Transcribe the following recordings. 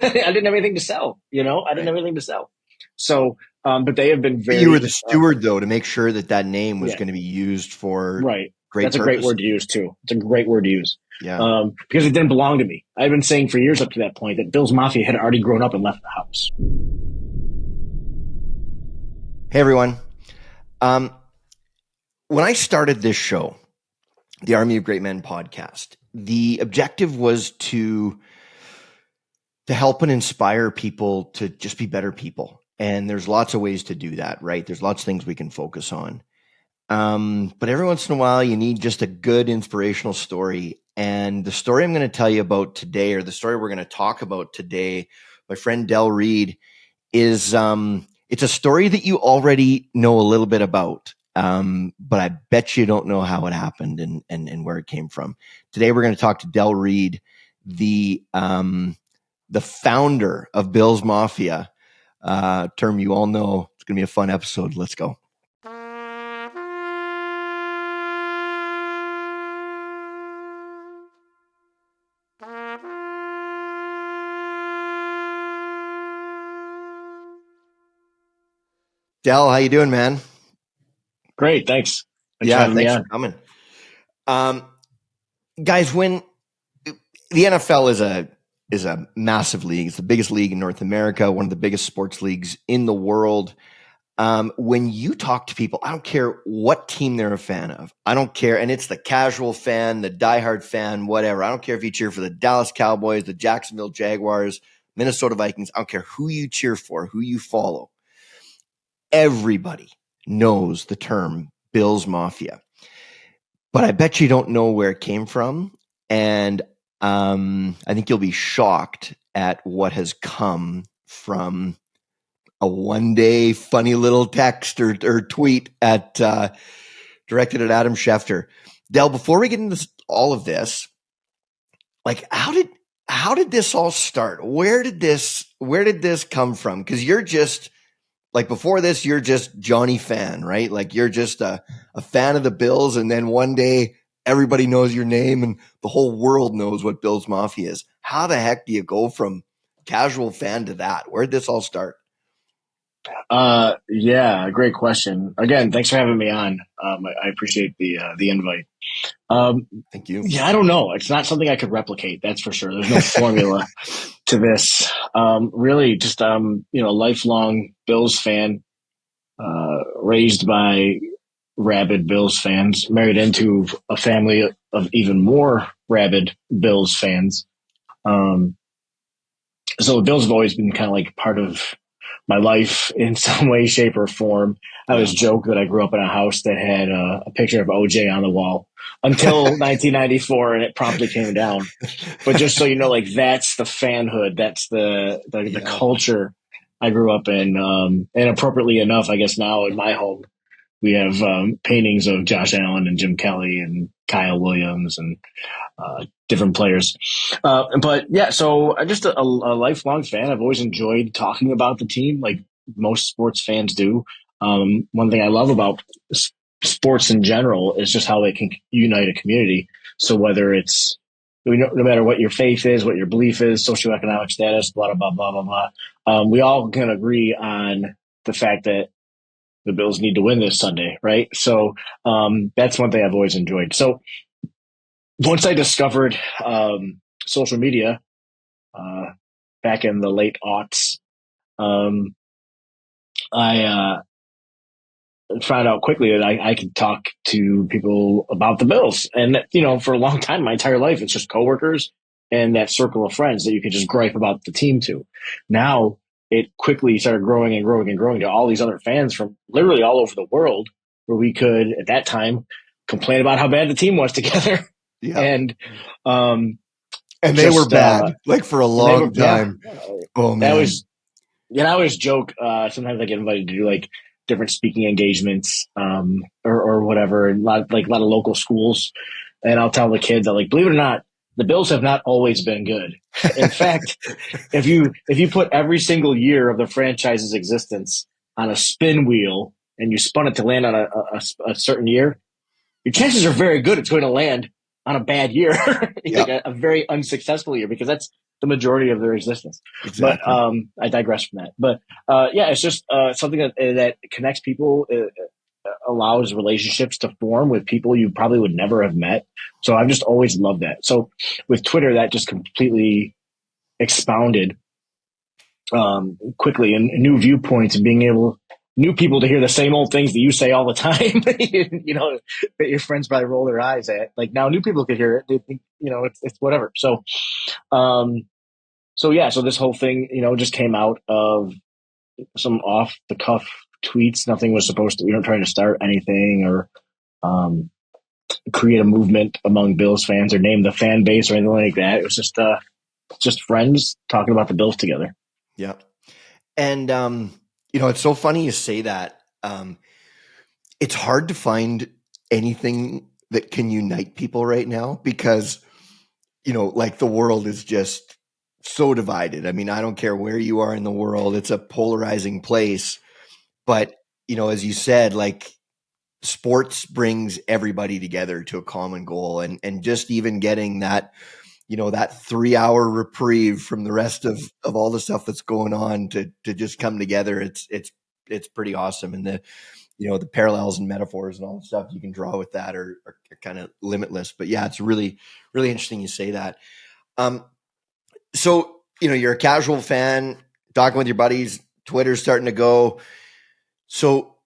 I didn't have anything to sell. I didn't Right. have anything to sell. So, but they have been But you were very, the steward, though, to make sure that that name was yeah, going to be used for right. great That's a great word purposes. to use too. It's a great word to use. Yeah. Because it didn't belong to me. I've been saying for years up to that point that Bills Mafia had already grown up and left the house. Hey, everyone. Um, when I started this show, the Army of Great Men podcast, the objective was to help and inspire people to just be better people. And there's lots of ways to do that, right? There's lots of things we can focus on. But every once in a while, you need just a good inspirational story. And the story I'm going to tell you about today, or the story we're going to talk about today, my friend Del Reid, is it's a story that you already know a little bit about. But I bet you don't know how it happened and where it came from. Today, we're going to talk to Del Reid, the founder of Bills Mafia, term you all know. It's going to be a fun episode. Let's go. Del, how you doing, man? Great. Thanks. Thanks for Yeah, having me thanks for on. coming. Um, guys, when the NFL is a massive league, it's the biggest league in North America, one of the biggest sports leagues in the world. When you talk to people, I don't care what team they're a fan of. I don't care. And it's the casual fan, the diehard fan, whatever. I don't care if you cheer for the Dallas Cowboys, the Jacksonville Jaguars, Minnesota Vikings. I don't care who you cheer for, who you follow. Everybody knows the term Bills Mafia. But I bet you don't know where it came from. And I think you'll be shocked at what has come from a one-day funny little text or tweet directed at Adam Schefter. Del, before we get into all of this, like how did this all start? Where did this come from? Because you're just like before this, you're just Johnny fan, right? Like you're just a fan of the Bills, and then one day everybody knows your name and the whole world knows what Bills Mafia is. How the heck do you go from casual fan to that? Where did this all start? Yeah, great question. Again, thanks for having me on. I appreciate the invite. Thank you. Yeah, I don't know. It's not something I could replicate. That's for sure. There's no formula to this. Really, just lifelong Bills fan, raised by rabid Bills fans, married into a family of even more rabid Bills fans. Um, so the Bills have always been kind of like part of my life in some way, shape, or form. I Yeah. always joke that I grew up in a house that had a picture of OJ on the wall until 1994, and it promptly came down. But just so you know, like that's the fanhood, that's the Yeah. culture I grew up in. And appropriately enough, I guess now in my home we have paintings of Josh Allen and Jim Kelly and Kyle Williams and different players. But yeah, so I'm just a lifelong fan. I've always enjoyed talking about the team, like most sports fans do. One thing I love about sports in general is just how they can unite a community. So whether it's no matter what your faith is, what your belief is, socioeconomic status, blah blah blah blah blah, we all can agree on the fact that the Bills need to win this Sunday, right? So that's one thing I've always enjoyed. So once I discovered social media uh, back in the late aughts, um, I found out quickly that I could talk to people about the Bills. And, for a long time, my entire life, it's just coworkers and that circle of friends that you could just gripe about the team to. Now it quickly started growing and growing and growing to all these other fans from literally all over the world where we could, at that time, complain about how bad the team was together. Yeah. And, um, And they were just bad, like for a and they were long time. Oh that man. was I always joke sometimes I get invited to do like different speaking engagements or whatever, and a lot of local schools, and I'll tell the kids that, like, believe it or not, the Bills have not always been good. In fact, if you put every single year of the franchise's existence on a spin wheel and you spun it to land on a certain year, your chances are very good it's going to land on a bad year, like Yep. a very unsuccessful year, because the majority of their existence. But Exactly. I digress from that. But yeah, it's just something that connects people, allows relationships to form with people you probably would never have met. So I've just always loved that. So with Twitter, that just completely expounded quickly, and new viewpoints, and being able new people to hear the same old things that you say all the time. That your friends probably roll their eyes at. Like now, new people could hear it. They think it's whatever. Um, so yeah, so this whole thing, just came out of some off the cuff tweets. Nothing was supposed to. We weren't trying to start anything or um, create a movement among Bills fans or name the fan base or anything like that. It was just friends talking about the Bills together. Yeah. And, it's so funny you say that. It's hard to find anything that can unite people right now because, like the world is just so divided. I mean, I don't care where you are in the world, it's a polarizing place. But, as you said, like sports brings everybody together to a common goal. And just even getting that, that 3 hour reprieve from the rest of all the stuff that's going on to just come together. It's pretty awesome. And the parallels and metaphors and all the stuff you can draw with that are kind of limitless. But yeah, it's really, really interesting you say that. So, you're a casual fan, talking with your buddies, Twitter's starting to go. So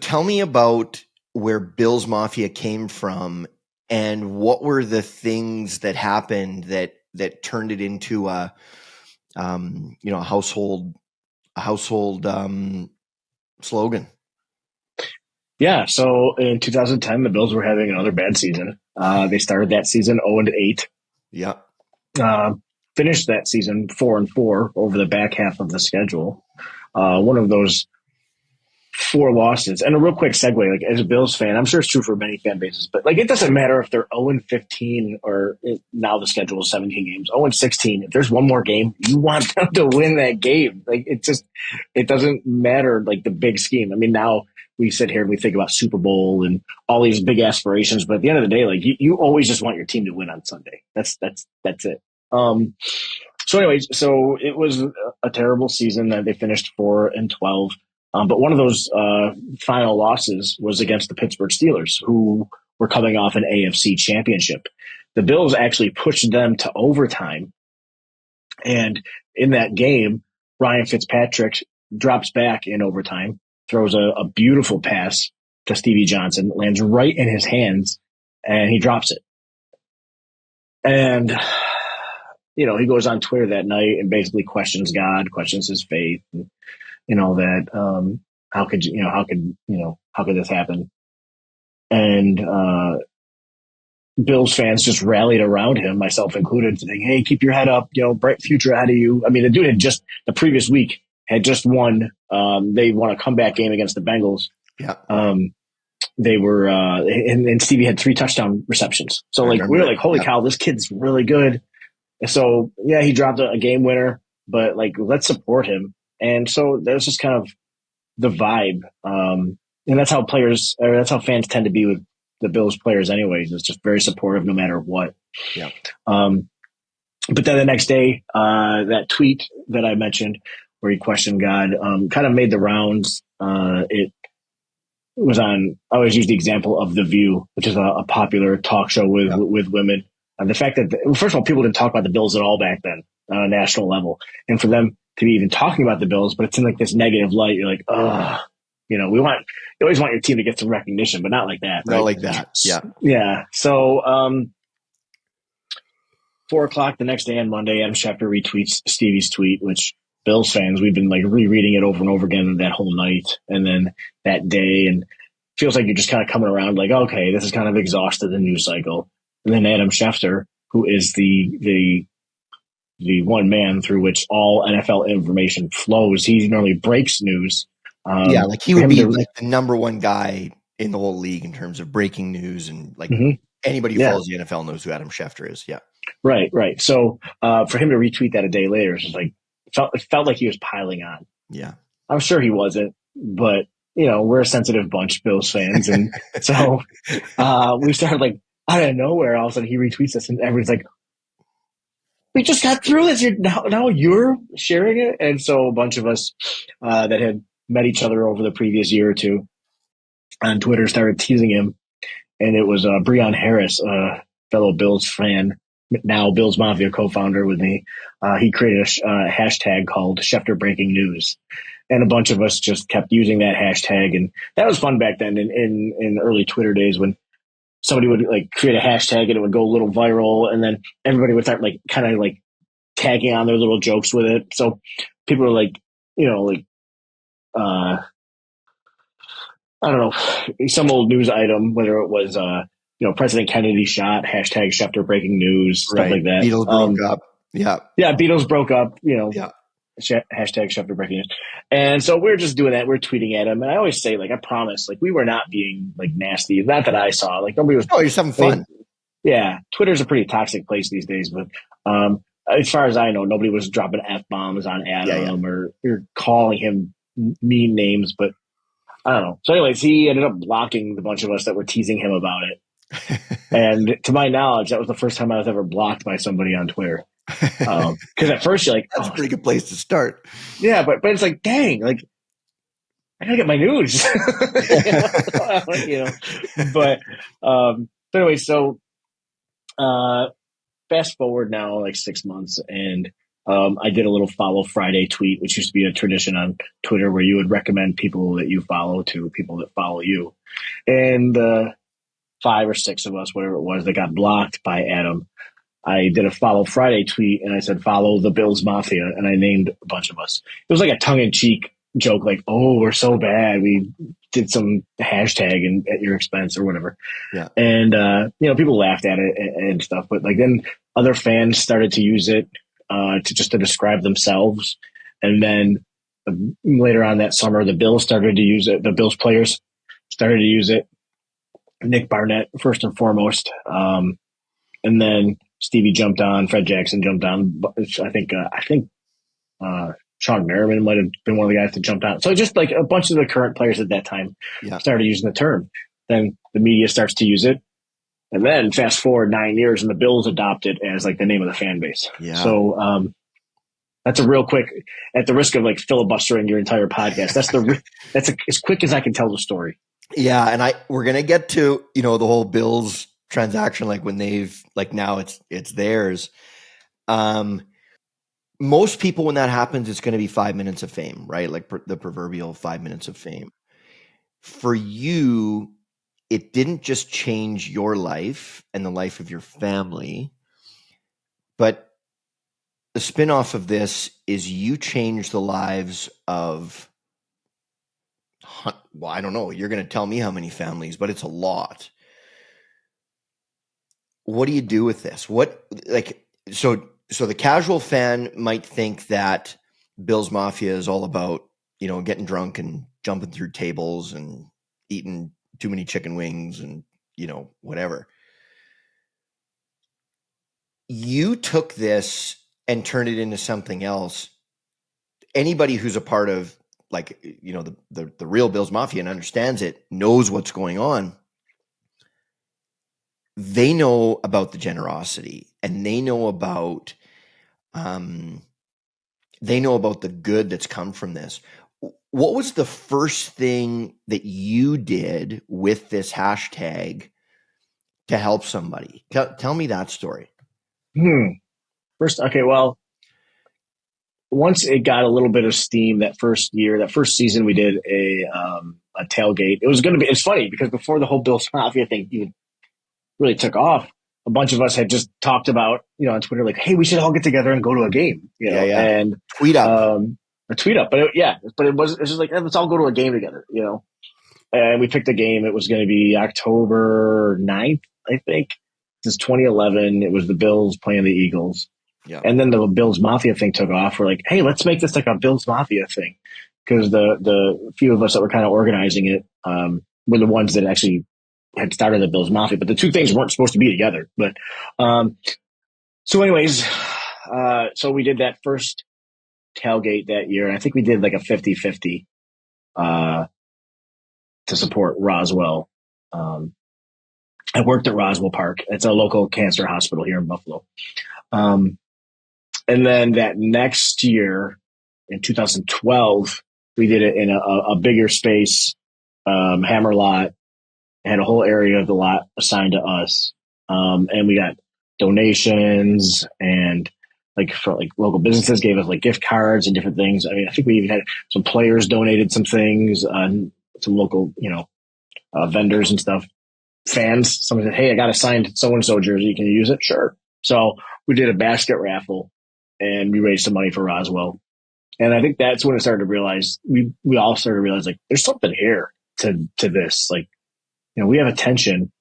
tell me about where Bills Mafia came from and what were the things that happened that turned it into a household slogan. Yeah, so in 2010, the Bills were having another bad season. They started that season 0-8. Yeah. Finished that season 4-4 over the back half of the schedule. One of those 4 losses. And a real quick segue, like as a Bills fan, I'm sure it's true for many fan bases, but like it doesn't matter if they're 0-15 or now the schedule is 17 games, 0-16. If there's one more game, you want them to win that game. Like it doesn't matter like the big scheme. I mean, now we sit here and we think about Super Bowl and all these big aspirations, but at the end of the day, like you always just want your team to win on Sunday. That's it. So anyways, so it was a terrible season that they finished 4-12. But one of those final losses was against the Pittsburgh Steelers, who were coming off an AFC championship. The Bills actually pushed them to overtime. And in that game, Ryan Fitzpatrick drops back in overtime, throws a beautiful pass to Stevie Johnson, lands right in his hands, and he drops it. And, he goes on Twitter that night and basically questions God, questions his faith. And, that how could this happen? And Bills fans just rallied around him, myself included, saying, "Hey, keep your head up, bright future ahead of you." I mean, the dude had just the previous week had just won. They won a comeback game against the Bengals. Yeah. They were and Stevie had 3 touchdown receptions. So like we were like, "Holy cow, this kid's really good." So yeah, he dropped a game winner, but like let's support him. And so that was just kind of the vibe. And that's how fans tend to be with the Bills players anyways. It's just very supportive no matter what. Yeah. But then the next day, that tweet that I mentioned where he questioned God, kind of made the rounds. It was on, I always use the example of The View, which is a popular talk show with women. And the fact that, first of all, people didn't talk about the Bills at all back then on a national level. And for them to be even talking about the Bills, but it's in like this negative light, you're like, ugh. You always want your team to get some recognition, but not like that. Right? Not like that. Yeah. Yeah. So, 4:00 the next day on Monday, Adam Schefter retweets Stevie's tweet, which Bills fans, we've been like rereading it over and over again that whole night and then that day. And feels like you're just kind of coming around like, okay, this is kind of exhausted the news cycle. And then Adam Schefter, who is the one man through which all NFL information flows, he normally breaks news. Yeah, like he would be like the number one guy in the whole league in terms of breaking news, and like anybody who follows the NFL knows who Adam Schefter is. Yeah, right. So for him to retweet that a day later, it's just like it felt like he was piling on. Yeah, I'm sure he wasn't, but we're a sensitive bunch, Bills fans, and so we started like out of nowhere. All of a sudden, he retweets us, and everyone's like, we just got through this. Now you're sharing it. And so a bunch of us that had met each other over the previous year or two on Twitter started teasing him. And it was Breon Harris, a fellow Bills fan, now Bills Mafia co-founder with me. He created a hashtag called Schefter Breaking News. And a bunch of us just kept using that hashtag. And that was fun back then in early Twitter days when somebody would like create a hashtag and it would go a little viral. And then everybody would start like kind of like tagging on their little jokes with it. So people were like, like, I don't know, some old news item, whether it was, President Kennedy shot, hashtag Schefter breaking news, stuff Right. like that. Beatles broke up. Yeah. Yeah, Beatles broke up, Yeah. hashtag Schefter breaking news. And so we're just doing that. We're tweeting at him. And I always say, like, I promise, like, we were not being like nasty. Not that I saw, like, nobody was. Oh, you're just having fun. Yeah. Twitter's a pretty toxic place these days, but, as far as I know, nobody was dropping F bombs on Adam or calling him mean names, but I don't know. So anyways, he ended up blocking the bunch of us that were teasing him about it. And to my knowledge, that was the first time I was ever blocked by somebody on Twitter. Because at first you're like, that's a pretty good place to start. Yeah, but it's like, dang, like I gotta get my news. But anyway, so fast forward now like 6 months, and I did a little follow Friday tweet, which used to be a tradition on Twitter where you would recommend people that you follow to people that follow you. And 5 or 6 of us, whatever it was, that got blocked by Adam, I did a follow Friday tweet and I said, follow the Bills Mafia. And I named a bunch of us. It was like a tongue in cheek joke, like, oh, we're so bad. We did some hashtag and at your expense or whatever. Yeah. And, people laughed at it and stuff, but like then other fans started to use it, to describe themselves. And then later on that summer, the Bills started to use it. The Bills players started to use it. Nick Barnett, first and foremost. And then Stevie jumped on, Fred Jackson jumped on. I think Sean Merriman might have been one of the guys that jumped on. So just like a bunch of the current players at that time started using the term. Then the media starts to use it. And then fast forward 9 years and the Bills adopt it as like the name of the fan base. Yeah. So, that's a real quick, at the risk of like filibustering your entire podcast. That's as quick as I can tell the story. Yeah. And we're going to get to, the whole Bills transaction, like when they've, like now it's theirs. Most people, when that happens, it's going to be 5 minutes of fame, right? Like the proverbial 5 minutes of fame. For you, it didn't just change your life and the life of your family, but the spinoff of this is you change the lives of, well, I don't know. You're going to tell me how many families, but it's a lot. What do you do with this? So the casual fan might think that Bills Mafia is all about, getting drunk and jumping through tables and eating too many chicken wings and, whatever. You took this and turned it into something else. Anybody who's a part of the real Bills Mafia and understands it knows what's going on. They know about the generosity and they know about the good that's come from this. What was the first thing that you did with this hashtag to help somebody? Tell me that story. First, okay, well, once it got a little bit of steam that first season, we did a tailgate. It's funny because before the whole Bills Mafia thing even really took off, a bunch of us had just talked about, on Twitter, like, hey, we should all get together and go to a game, and tweet up. A tweet up. But it was just like, let's all go to a game together, and we picked a game. It was going to be October 9th, I think. This is 2011. It was the Bills playing the Eagles. Yeah. And then the Bills Mafia thing took off. We're like, hey, let's make this like a Bills Mafia thing. Because the few of us that were kind of organizing it were the ones that actually had started the Bills Mafia. But the two things weren't supposed to be together. But so anyways, so we did that first tailgate that year. And I think we did like a 50-50 to support Roswell. I worked at Roswell Park. It's a local cancer hospital here in Buffalo. And then that next year, in 2012, we did it in a bigger space, Hammer lot, had a whole area of the lot assigned to us. And we got donations and like for like local businesses gave us like gift cards and different things. I mean, I think we even had some players donated some things, some local, vendors and stuff. Fans, someone said, "Hey, I got a signed so and so jersey. Can you use it?" Sure. So we did a basket raffle and we raised some money for Roswell. And I think that's when it started to realize we all started to realize like there's something here to this. Like, we have attention.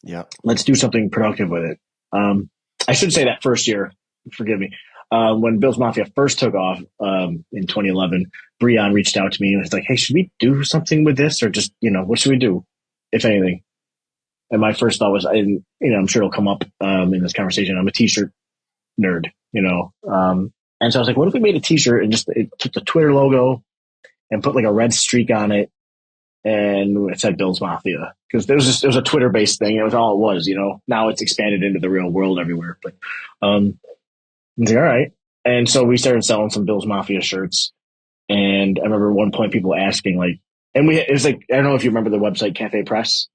Yeah. Let's do something productive with it. I should say that first year, forgive me, when Bills Mafia first took off in 2011, Breon reached out to me and was like, "Hey, should we do something with this or just, what should we do, if anything?" And my first thought was, I'm sure it'll come up in this conversation. I'm a t-shirt nerd, and so I was like, what if we made a t-shirt and just it took the Twitter logo and put like a red streak on it and it said Bills Mafia because it was a Twitter based thing. It was all it was, Now it's expanded into the real world everywhere. But I was like, all right. And so we started selling some Bills Mafia shirts. And I remember at one point people asking like, and it was like, I don't know if you remember the website Cafe Press,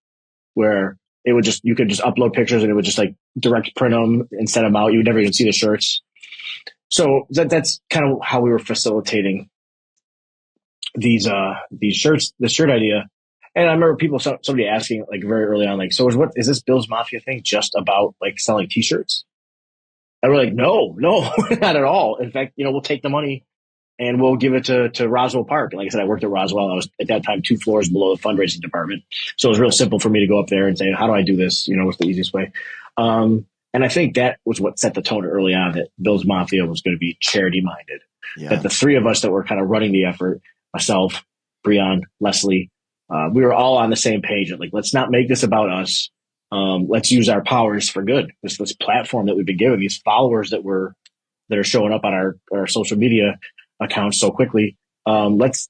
where you could just upload pictures and it would just like direct print them and send them out. You would never even see the shirts. So that's kind of how we were facilitating these shirts, the shirt idea. And I remember somebody asking like very early on, like, so is this Bills Mafia thing just about like selling t-shirts? And we're like, no, not at all. In fact, we'll take the money and we'll give it to Roswell Park. And like I said, I worked at Roswell. I was at that time 2 floors below the fundraising department. So it was real simple for me to go up there and say, how do I do this? What's the easiest way? And I think that was what set the tone early on that Bills Mafia was going to be charity minded. Yeah. That the three of us that were kind of running the effort, myself, Breon, Leslie, we were all on the same page. Like, let's not make this about us. Let's use our powers for good. This platform that we've been given, these followers that are showing up on our social media accounts so quickly. Let's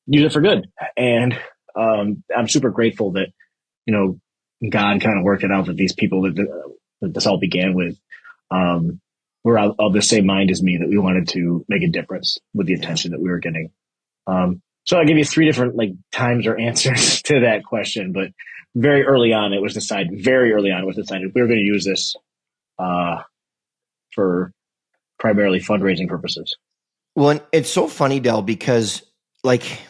use it for good. And I'm super grateful that, God kind of worked it out that these people that this all began with were of the same mind as me, that we wanted to make a difference with the attention that we were getting. So I'll give you 3 different like times or answers to that question, but very early on it was decided we were going to use this for primarily fundraising purposes. Well, and it's so funny, Del, because like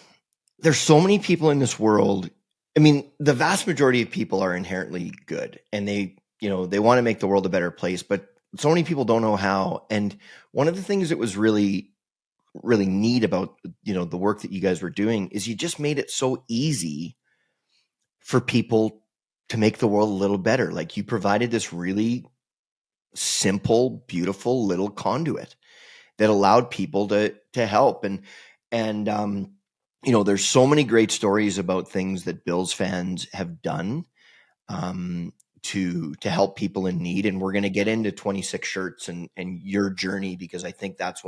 there's so many people in this world. I mean, the vast majority of people are inherently good and they want to make the world a better place, but so many people don't know how. And one of the things that was really, really neat about, the work that you guys were doing is you just made it so easy for people to make the world a little better. Like you provided this really simple, beautiful little conduit that allowed people to help. And there's so many great stories about things that Bills fans have done to help people in need. And we're going to get into 26 shirts and your journey, because I think that's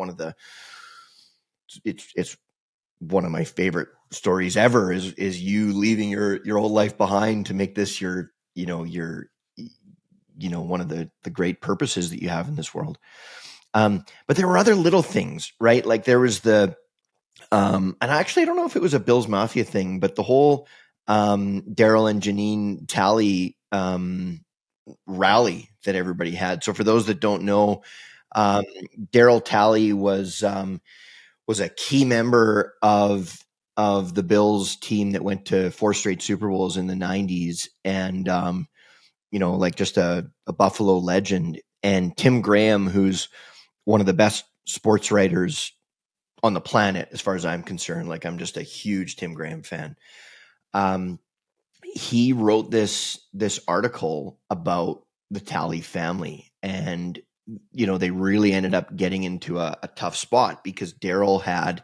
it's one of my favorite stories ever is you leaving your old life behind to make this your one of the great purposes that you have in this world. But there were other little things, right? Like there was and actually I don't know if it was a Bills Mafia thing, but the whole Daryl and Janine Talley rally that everybody had. So for those that don't know, Daryl Talley was a key member of the Bills team that went to 4 straight Super Bowls in the 90s, and like just a Buffalo legend. And Tim Graham, who's one of the best sports writers on the planet, as far as I'm concerned. Like I'm just a huge Tim Graham fan. He wrote this article about the Talley family, and they really ended up getting into a tough spot because Daryl had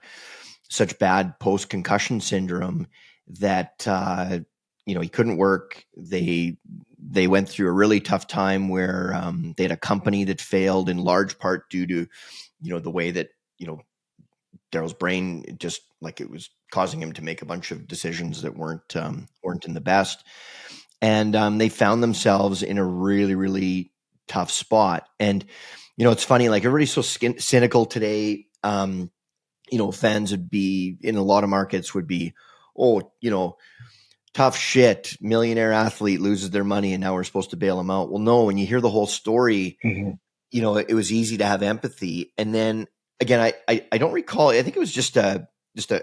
such bad post-concussion syndrome that he couldn't work. They went through a really tough time where they had a company that failed in large part due to the way that Daryl's brain just like it was causing him to make a bunch of decisions that weren't in the best. And they found themselves in a really, really tough spot. And It's funny, like everybody's so cynical today. Fans would be in a lot of markets would be, oh, tough shit. Millionaire athlete loses their money and now we're supposed to bail them out. Well, no, when you hear the whole story, Mm-hmm. it was easy to have empathy. And then again, I don't recall. I think it was just a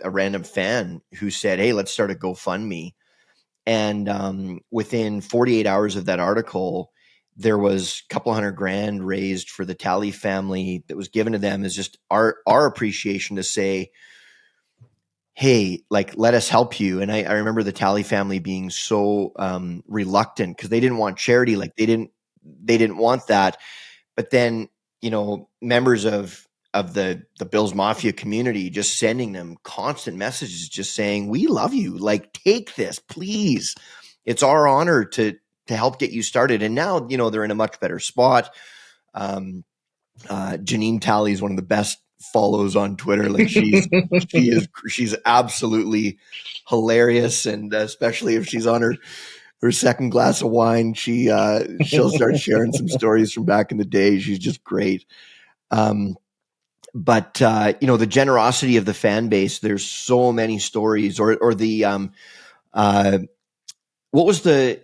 random fan who said, "Hey, let's start a GoFundMe." And within 48 hours of that article, there was a couple $100,000 raised for the Talley family that was given to them as just our appreciation to say, hey, like, let us help you. And I remember the Talley family being so reluctant because they didn't want charity. Like they didn't want that. But then, members of the Bills Mafia community just sending them constant messages, just saying, we love you. Like, take this, please. It's our honor to help get you started. And now, they're in a much better spot. Janine Talley is one of the best follows on Twitter. Like she's absolutely hilarious. And especially if she's on her second glass of wine, she'll start sharing some stories from back in the day. She's just great. But the generosity of the fan base, there's so many stories or the what was the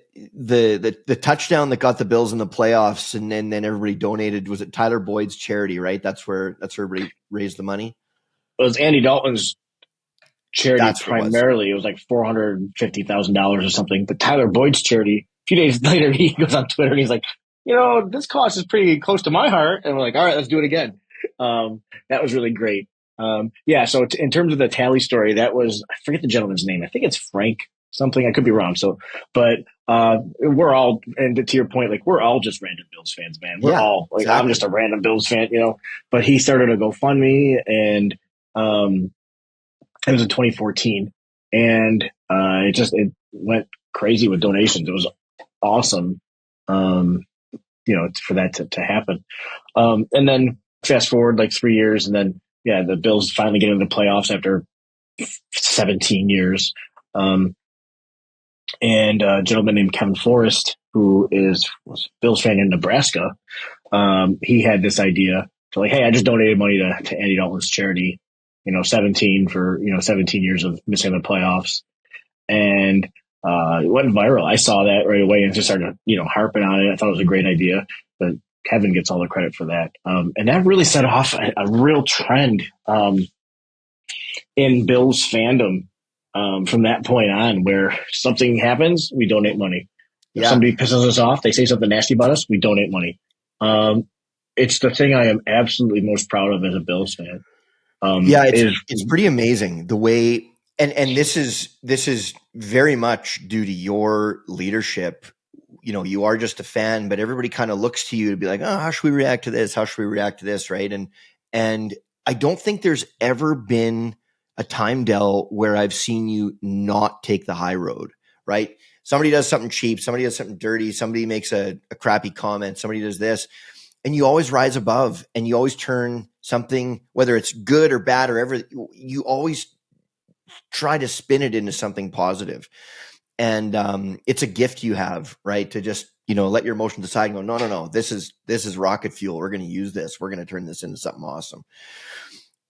touchdown that got the Bills in the playoffs and then everybody donated? Was it Tyler Boyd's charity, right? That's where everybody raised the money. It was Andy Dalton's charity. That's primarily. It was like $450,000 or something. But Tyler Boyd's charity, a few days later, he goes on Twitter and he's like, this cause is pretty close to my heart. And we're like, all right, let's do it again. That was really great. So in terms of the Talley story, that was, I forget the gentleman's name. I think it's Frank something. I could be wrong. So, but we're all, and to your point, like we're all just random Bills fans, man. We're all like, exactly. I'm just a random Bills fan, but he started a GoFundMe and it was in 2014 and it went crazy with donations. It was awesome. For that to happen. And then fast forward like 3 years and then, the Bills finally get into the playoffs after 17 years. And a gentleman named Kevin Forrest, who was a Bills fan in Nebraska, he had this idea to like, hey, I just donated money to Andy Dalton's charity, 17 for, 17 years of missing the playoffs. And it went viral. I saw that right away and just started, harping on it. I thought it was a great idea, but Kevin gets all the credit for that. And that really set off a real trend in Bills fandom from that point on, where something happens, we donate money. If somebody pisses us off, they say something nasty about us, we donate money. It's the thing I am absolutely most proud of as a Bills fan. It's pretty amazing the way, and this is very much due to your leadership. You are just a fan, but everybody kind of looks to you to be like, oh, how should we react to this? How should we react to this? Right. And I don't think there's ever been a time, Del, where I've seen you not take the high road, right? Somebody does something cheap, somebody does something dirty, somebody makes a crappy comment, somebody does this, and you always rise above and you always turn something, whether it's good or bad or ever, you always try to spin it into something positive. And it's a gift you have, right? To just, let your emotions decide and go, no, this is rocket fuel. We're going to use this. We're going to turn this into something awesome.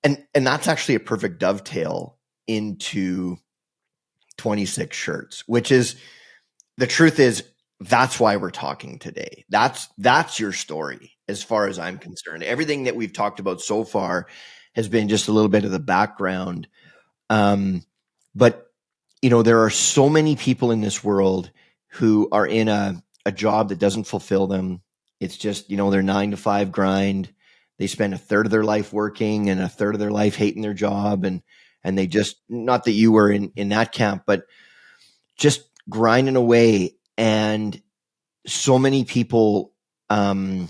And that's actually a perfect dovetail into 26 shirts, which is, the truth is, that's why we're talking today. That's your story as far as I'm concerned. Everything that we've talked about so far has been just a little bit of the background. But there are so many people in this world who are in a job that doesn't fulfill them. It's just, their 9-to-5 grind. They spend a third of their life working and a third of their life hating their job. And they just, not that you were in that camp, but just grinding away. And so many people, they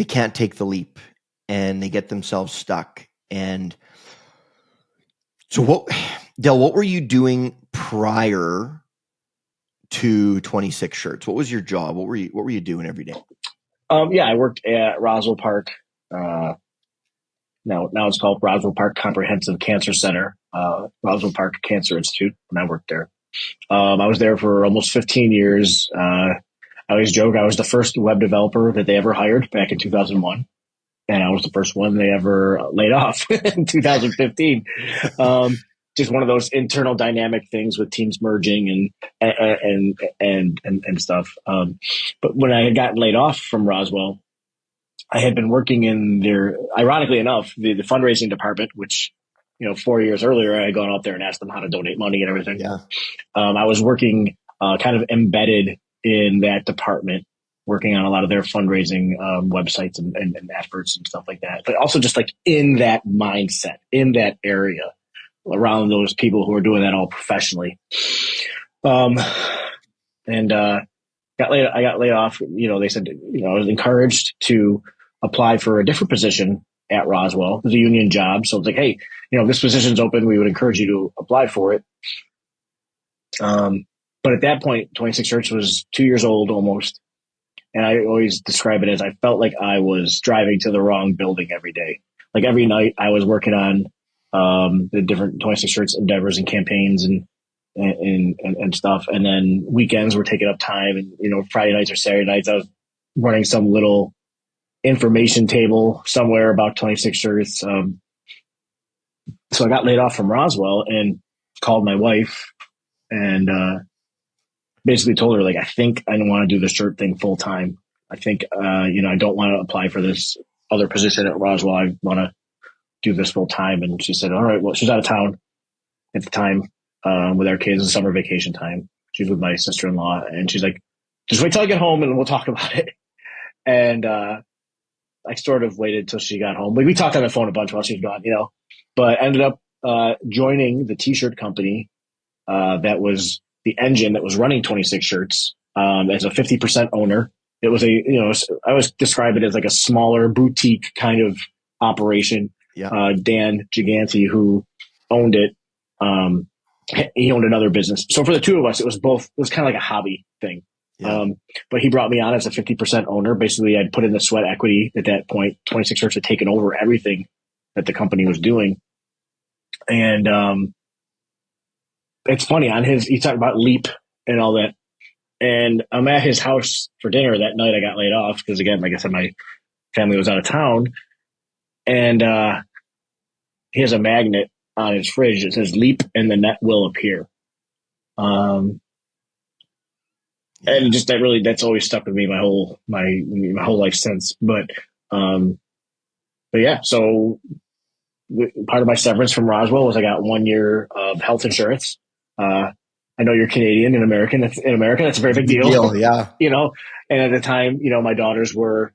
can't take the leap and they get themselves stuck. And so Del, what were you doing prior to 26 shirts? What was your job? What were you doing every day? I worked at Roswell Park. Now it's called Roswell Park Comprehensive Cancer Center, Roswell Park Cancer Institute, and I worked there. I was there for almost 15 years. I I always joke I was the first web developer that they ever hired back in 2001. And I was the first one they ever laid off in 2015. Just one of those internal dynamic things with teams merging and stuff. But when I had gotten laid off from Roswell, I had been working in their, ironically enough, the fundraising department, which, 4 years earlier, I had gone out there and asked them how to donate money and everything. Yeah. I was working kind of embedded in that department, working on a lot of their fundraising websites and efforts and stuff like that. But also just like in that mindset, in that area, around those people who are doing that all professionally. And I got laid off. They said, I was encouraged to apply for a different position at Roswell. It was a union job. So it's like, hey, this position's open. We would encourage you to apply for it. But at that point, 26 Hertz was 2 years old almost. And I always describe it as I felt like I was driving to the wrong building every day. Like every night I was working on the different 26 Hertz endeavors and campaigns and stuff. And then weekends were taking up time. And, Friday nights or Saturday nights, I was running some little information table somewhere about 26 Hertz. So I got laid off from Roswell and called my wife and basically told her, like, I think I don't want to do the shirt thing full time. I think, I don't want to apply for this other position at Roswell. I want to do this full time. And she said, all right, well, she's out of town at the time with our kids in summer vacation time. She's with my sister-in-law. And she's like, just wait till I get home and we'll talk about it. And I sort of waited till she got home. We talked on the phone a bunch while she was gone, but ended up joining the T-shirt company that was the engine that was running 26 Shirts as a 50% owner. It was I always describe it as like a smaller boutique kind of operation. Yeah. Dan Giganti, who owned it, he owned another business. So for the two of us, it was kind of like a hobby thing. Yeah. But he brought me on as a 50% owner. Basically, I'd put in the sweat equity at that point. 26 Hertz had taken over everything that the company was doing. And it's funny, he talked about Leap and all that. And I'm at his house for dinner that night. I got laid off because, again, like I said, my family was out of town. And he has a magnet on his fridge that says Leap and the net will appear. And just that's always stuck with me my whole life since. But yeah, so part of my severance from Roswell was I got 1 year of health insurance. I know you're Canadian and American. In America, that's a very big deal. Yeah. And at the time, my daughters were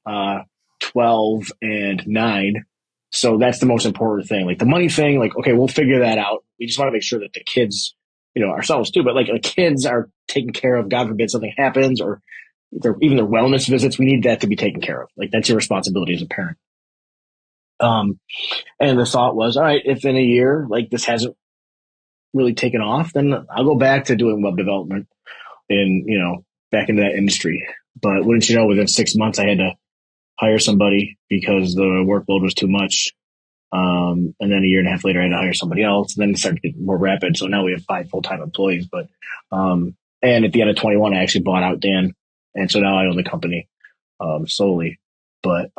12 and 9. So that's the most important thing. Like the money thing, like, okay, we'll figure that out. We just want to make sure that the kids, ourselves too, but like the kids are taken care of. God forbid something happens, or even their wellness visits. We need that to be taken care of. Like that's your responsibility as a parent. And the thought was, all right, if in a year, like this hasn't really taken off, then I'll go back to doing web development and, back into that industry. But wouldn't you know, within 6 months, I had to hire somebody because the workload was too much. And then a year and a half later, I had to hire somebody else. And then it started to get more rapid. So now we have 5 full-time employees. But, and at the end of 21, I actually bought out Dan. And so now I own the company, solely. But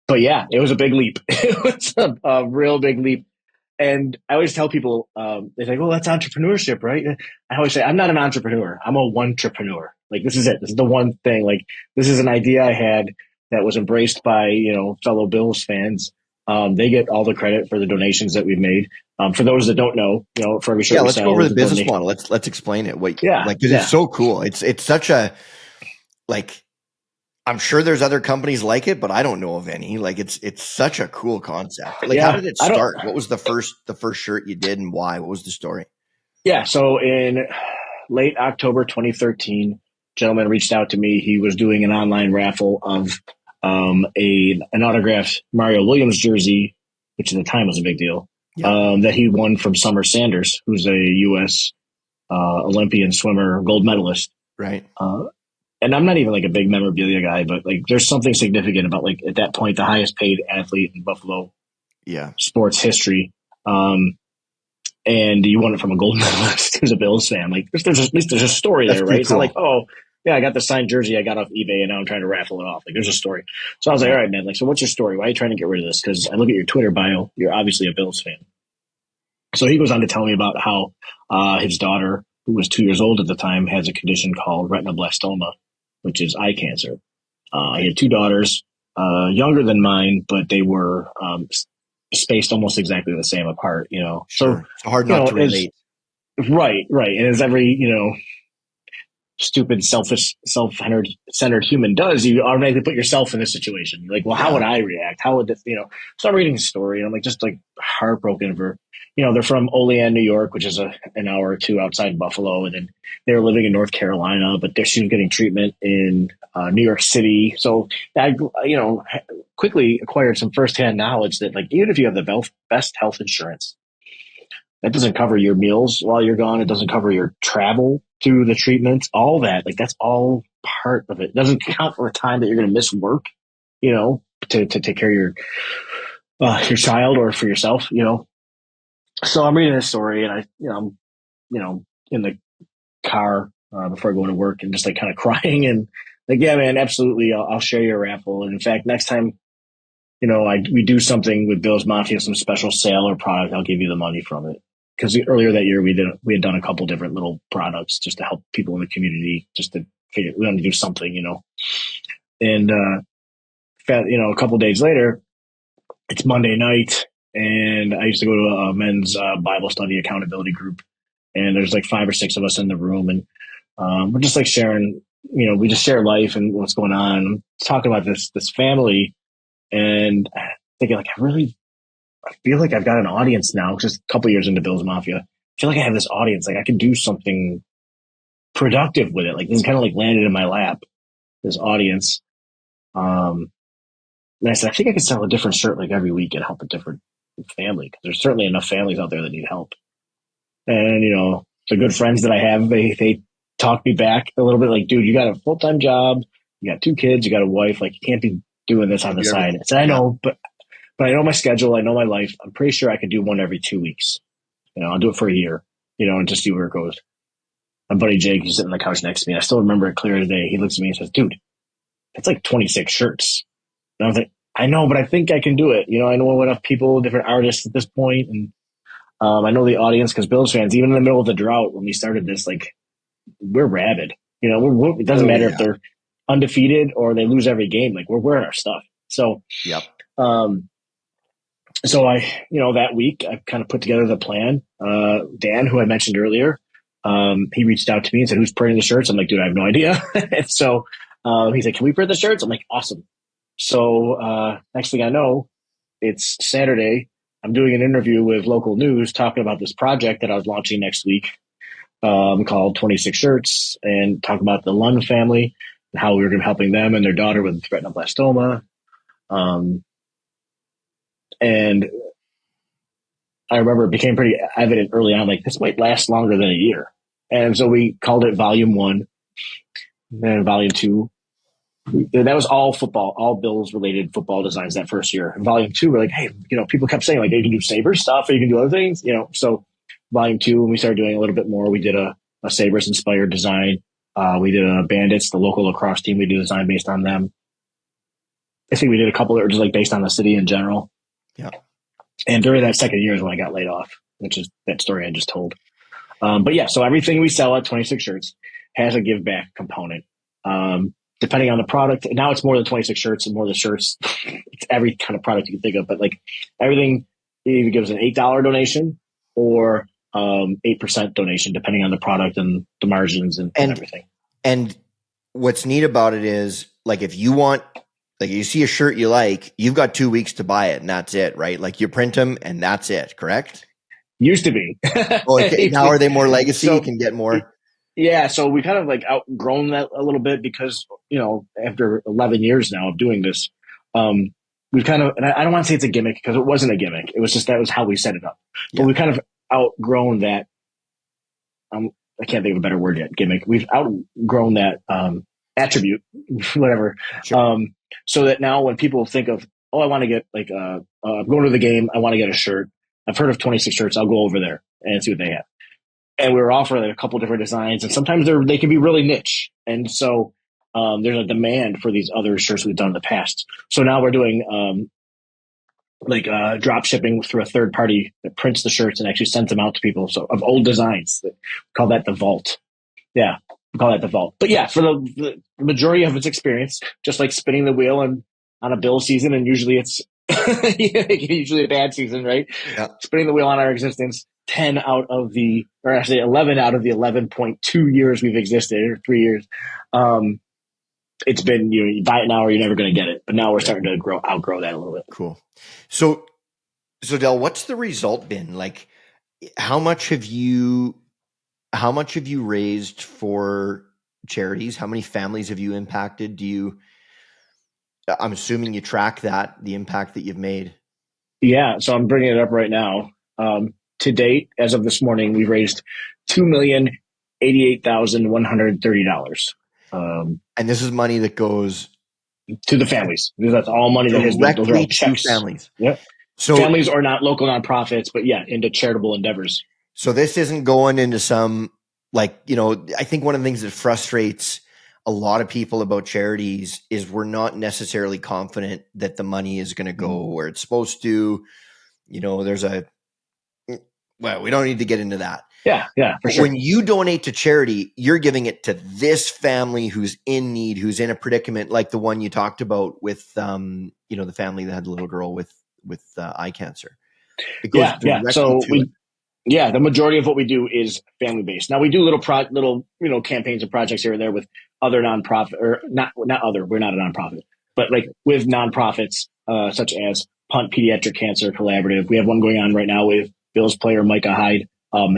yeah, it was a big leap. It was a real big leap. And I always tell people, they say, well, that's entrepreneurship, right? I always say, I'm not an entrepreneur. I'm a one-trepreneur. Like, this is it. This is the one thing. Like, this is an idea I had that was embraced by, fellow Bills fans. They get all the credit for the donations that we've made. For those that don't know, for every shirt let's go over the business model. Let's explain it. It's so cool. It's such a, like, I'm sure there's other companies like it, but I don't know of any. Like it's such a cool concept. Like, how did it start? What was the first shirt you did and why? What was the story? Yeah. So in late October 2013, a gentleman reached out to me. He was doing an online raffle of an autographed Mario Williams jersey, which at the time was a big deal, that he won from Summer Sanders, who's a U.S. Olympian swimmer, gold medalist. Right. And I'm not even like a big memorabilia guy, but like there's something significant about like at that point, the highest paid athlete in Buffalo sports history. And you won it from a gold medalist who's a Bills fan. Like at least there's a story there, right? Cool. It's not like, oh, yeah, I got the signed jersey I got off eBay and now I'm trying to raffle it off. Like, there's a story. So I was like, all Yeah, right, man. Like, so what's your story? Why are you trying to get rid of this? Because I look at your Twitter bio. You're obviously a Bills fan. So he goes on to tell me about how his daughter, who was 2 years old at the time, has a condition called retinoblastoma, which is eye cancer. He okay, had two daughters, younger than mine, but they were spaced almost exactly the same apart. So sure. It's hard not to as relate. right, and as every stupid, selfish, self-centered human does, you automatically put yourself in this situation. You're like, well, how Yeah, would I react? How would this, So I'm reading the story and I'm like, just like heartbroken for, they're from Olean, New York, which is an hour or two outside Buffalo. And then they were living in North Carolina, but she was getting treatment in New York City. So I, quickly acquired some firsthand knowledge that like, even if you have the best health insurance, that doesn't cover your meals while you're gone. It doesn't cover your travel through the treatment. All that, like that's all part of it. It doesn't count for the time that you're going to miss work, to take care of your child or for yourself. So I'm reading this story and I'm in the car before I go to work and just like kind of crying and like, yeah, man, absolutely. I'll share your raffle. And in fact, next time we do something with Bills Mafia, some special sale or product, I'll give you the money from it. Because earlier that year we had done a couple different little products just to help people in the community, just to figure we wanted to do something. And a couple days later, it's Monday night, and I used to go to a men's Bible study accountability group, and there's like 5 or 6 of us in the room, and we're just like sharing. We just share life and what's going on, talking about this family, and thinking like I feel like I've got an audience now, just a couple years into Bills Mafia. I feel like I have this audience. Like I can do something productive with it. Like this kind of like landed in my lap, this audience. Um, and I said, I think I could sell a different shirt like every week and help a different family. Cause there's certainly enough families out there that need help. And, the good friends that I have, they talk me back a little bit like, dude, you got a full-time job. You got 2 kids. You got a wife. Like you can't be doing this on can't the do side. everything. I said, I Yeah, know, but I know my schedule. I know my life. I'm pretty sure I could do one every 2 weeks. I'll do it for a year, and just see where it goes. My buddy Jake, he's sitting on the couch next to me. I still remember it clear as day. He looks at me and says, dude, that's like 26 shirts. And I was like, I know, but I think I can do it. I know enough people, different artists at this point, and I know the audience because Bills fans, even in the middle of the drought when we started this, like we're rabid. It doesn't oh matter if yeah, they're undefeated or they lose every game. Like we're wearing our stuff. So, yep. um, so that week I kind of put together the plan. Dan, who I mentioned earlier, he reached out to me and said, "Who's printing the shirts?" I'm like, "Dude, I have no idea." And so he's like, "Can we print the shirts?" I'm like, "Awesome." So next thing I know, it's Saturday. I'm doing an interview with local news talking about this project that I was launching next week, called 26 Shirts, and talk about the Lund family and how we were going to be helping them and their daughter with retinoblastoma. Um, and I remember it became pretty evident early on, like this might last longer than a year. And so we called it Volume 1 and Volume 2. That was all football, all Bills related football designs that first year. And Volume 2, we're like, hey, people kept saying like, you can do Sabres stuff or you can do other things, So Volume 2, when we started doing a little bit more, we did a Sabres inspired design. We did a Bandits, the local lacrosse team. We did a design based on them. I think we did a couple that were just like based on the city in general. Yeah. And during that second year is when I got laid off, which is that story I just told. But yeah, so everything we sell at 26 Shirts has a give back component. Depending on the product, now it's more than 26 shirts and more than shirts. It's every kind of product you can think of, but like everything either gives an $8 donation or 8% donation, depending on the product and the margins and And everything. and what's neat about it is like if you want like you see a shirt you like, you've got 2 weeks to buy it and that's it, right? Like you print them and that's it, correct? Used to be. Oh, okay. Now are they more legacy? You So can get more. yeah, so we kind of like outgrown that a little bit because, after 11 years now of doing this, we've kind of, and I don't want to say it's a gimmick because it wasn't a gimmick. It was just that was how we set it up. But Yeah, we kind of outgrown that. I can't think of a better word yet. Gimmick. We've outgrown that attribute, whatever. sure. So that now when people think of, oh, I want to get like, I'm going to the game. I want to get a shirt. I've heard of 26 shirts. I'll go over there and see what they have. and we were offering a couple different designs, and sometimes they can be really niche, and so there's a demand for these other shirts we've done in the past. So now we're doing drop shipping through a third party that prints the shirts and actually sends them out to people. So of old designs, we call that the vault. Yeah, we call that the vault. But yeah, for the majority of its experience, just like spinning the wheel and on a bill season, and usually it's usually a bad season, right? Yeah. Spinning the wheel on our existence, 11 out of the 11.2 years we've existed, or 3 years. It's been, you buy it now or you're never going to get it. But now we're starting to outgrow that a little bit. Cool. So Del, what's the result been? Like, how much have you raised for charities? How many families have you impacted? I'm assuming you track that, the impact that you've made. Yeah. So I'm bringing it up right now. To date, as of this morning, we've raised $2,088,130. And this is money that goes to the families. That's all money that has been. Those are all directly to checks. families. Yeah. So families are not local nonprofits, but yeah, into charitable endeavors. So this isn't going into some, like, I think one of the things that frustrates a lot of people about charities is we're not necessarily confident that the money is going to go where it's supposed to. We don't need to get into that. Yeah, for sure. When you donate to charity, you're giving it to this family who's in need, who's in a predicament like the one you talked about with, the family that had the little girl with eye cancer. It goes directly to it. Yeah, the majority of what we do is family based. Now we do little campaigns and projects here and there with other nonprofit, or not other. We're not a nonprofit, but like with nonprofits such as Punt Pediatric Cancer Collaborative. We have one going on right now with Bills player Micah Hyde,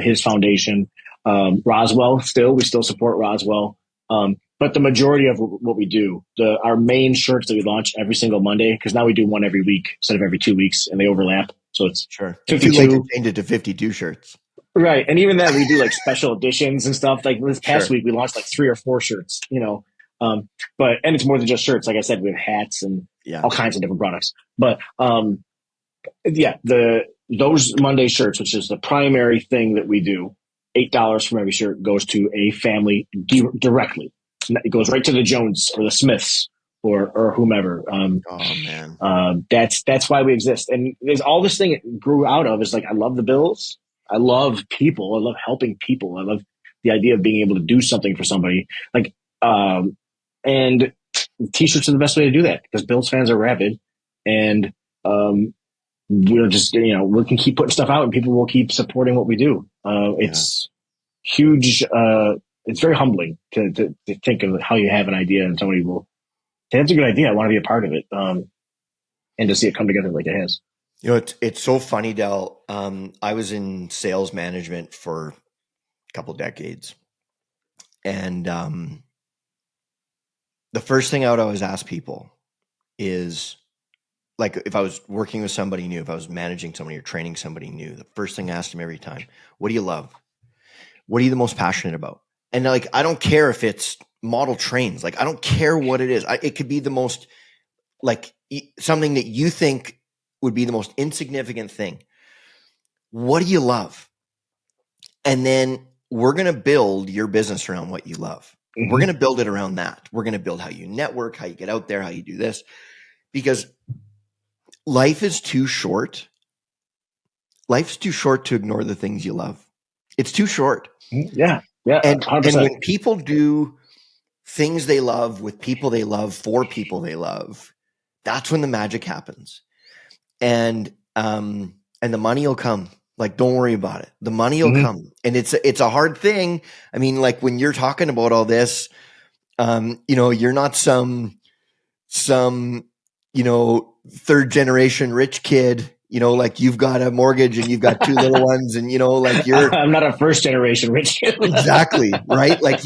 his foundation. Roswell, we still support Roswell. But the majority of what we do, our main shirts that we launch every single Monday, because now we do one every week instead of every 2 weeks, and they overlap. So it's sure. 52. Too late to change it to 52 shirts. Right. And even then we do like special editions and stuff. Like this past week, we launched like 3 or 4 shirts, and it's more than just shirts. Like I said, we have hats and all kinds of different products. But, those Monday shirts, which is the primary thing that we do, $8 from every shirt goes to a family directly. It goes right to the Jones or the Smiths or whomever. That's why we exist. And there's all this thing it grew out of is like, I love the Bills. I love people. I love helping people. I love the idea of being able to do something for somebody. And t-shirts are the best way to do that because Bills fans are rabid, and we're just, we can keep putting stuff out and people will keep supporting what we do. It's huge. It's very humbling to think of how you have an idea and somebody will say, that's a good idea. I want to be a part of it. And to see it come together like it has. It's so funny, Del. I was in sales management for a couple decades. And the first thing I would always ask people is, like, if I was working with somebody new, if I was managing somebody or training somebody new, the first thing I asked them every time, what do you love? What are you the most passionate about? And like, I don't care if it's model trains. Like, I don't care what it is. It could be the most, like, something that you think would be the most insignificant thing. What do you love? And then we're going to build your business around what you love. Mm-hmm. We're going to build it around that. We're going to build how you network, how you get out there, how you do this, because life is too short. Life's too short to ignore the things you love. It's too short. Yeah. And when people do things they love with people they love for people they love, that's when the magic happens. And the money will come. Like, don't worry about it. The money will come. And it's a hard thing. I mean, like, when you're talking about all this, you're not some third generation rich kid, like you've got a mortgage and you've got 2 little ones, and like I'm not a first generation rich kid. Exactly. Right. Like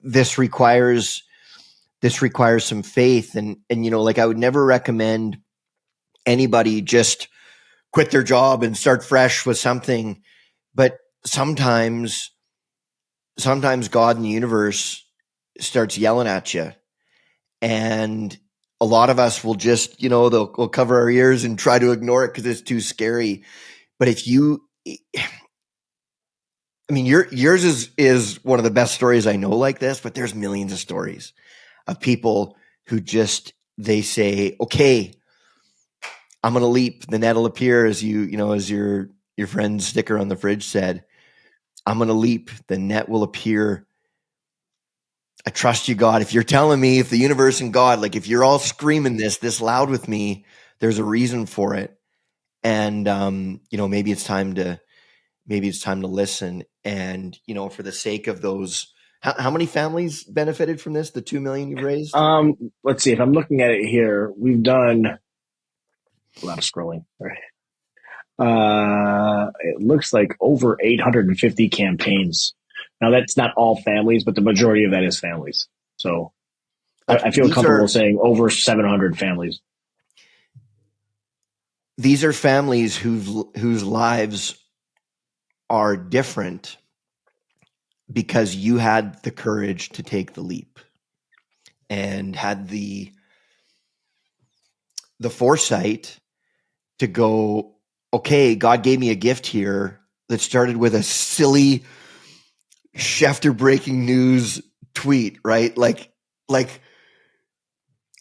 this requires some faith, and like, I would never recommend anybody just quit their job and start fresh with something. But sometimes God in the universe starts yelling at you, and a lot of us will just, we'll cover our ears and try to ignore it because it's too scary. But if you I mean, yours is one of the best stories I know like this, but there's millions of stories of people who just they say, "Okay, I'm going to leap. The net will appear," as as your friend's sticker on the fridge said. I'm going to leap. The net will appear. I trust you, God. If you're telling me, if the universe and God, like if you're all screaming this loud with me, there's a reason for it. And maybe it's time to listen. And for the sake of those, how many families benefited from this? The 2 million you've raised. Let's see if I'm looking at it here. We've done a lot of scrolling. It looks like over 850 campaigns. Now that's not all families, but the majority of that is families. So Like I feel comfortable saying over 700 families. These are families whose lives are different because you had the courage to take the leap and had the foresight to go, okay, God gave me a gift here that started with a silly Schefter breaking news tweet, right? Like